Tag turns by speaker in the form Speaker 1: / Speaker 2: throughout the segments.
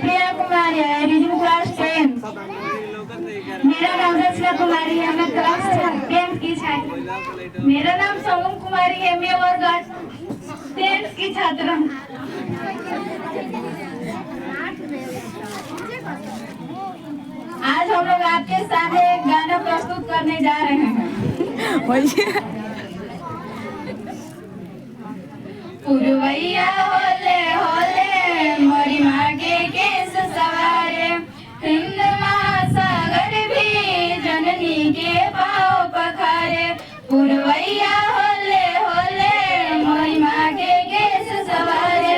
Speaker 1: प्रिया कुमारी है, reason class 10। मेरा नाम रचना कुमारी है, मैं क्लास 10 की छात्र। मेरा नाम सोनम कुमारी है, मैं वर्ग 10 की छात्र हूँ। आज हम लोग आपके सामने एक गाना प्रस्तुत करने जा रहे हैं। पुरवैया होले होले मोरी मागे केस सवारे, हिंद महासागर भी जननी के पाँव पखारे। पुरवैया होले होले मोरी मागे केस सवारे,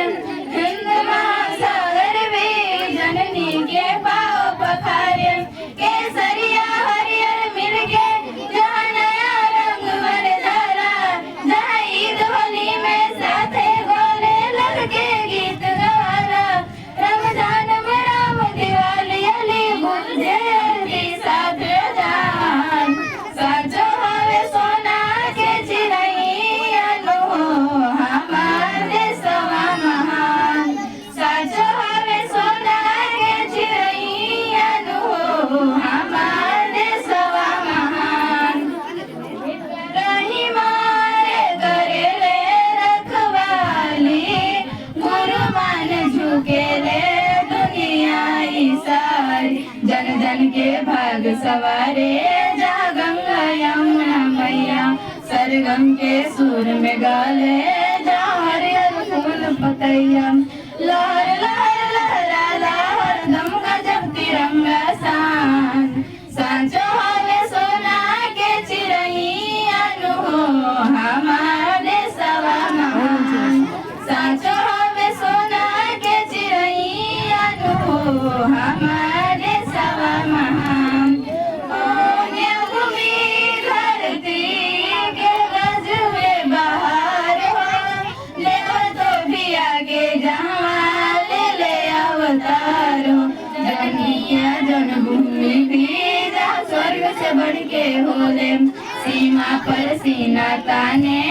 Speaker 1: हिंद महासागर भी जननी के पाँव पखारे। केसरिया हरियर मिलके जहाँ नया रंग भर धारा, जहाँ ईद होली में साथे गोले लड़के गीत गवारा। रमजान में राम दिवाली अली गुंजे अली साथ जान, साचो हवे सोना के चिरैया नो हमार देशवा महान। साचो हवे सोना के चिरैया नो हमार देशवा महान। रही मारे करेले रखवाली, गुरु मान झुकेले दुनिया सारी। जन जन के भाग सवारे जा गंगा यमुना मैया, सरगम के सुर में गाले जा हरियर फूल पतैया। लहर लहर लहराला हरदम गजब तिरंगा सान, सांचो हवे सोना के चिरैया नु हमारे सवा महान। सांचो हवे सोना के चिरैया नु हमारे सवा महान। ओने भूमि धरती के गजबे बहार हो, लेवा तो भी आगे जहाँ ले अवतार हो। जनिया जन्मभूमि भी जहाँ स्वर्ग से बढ़ के होले, सीमा पर सीना ताने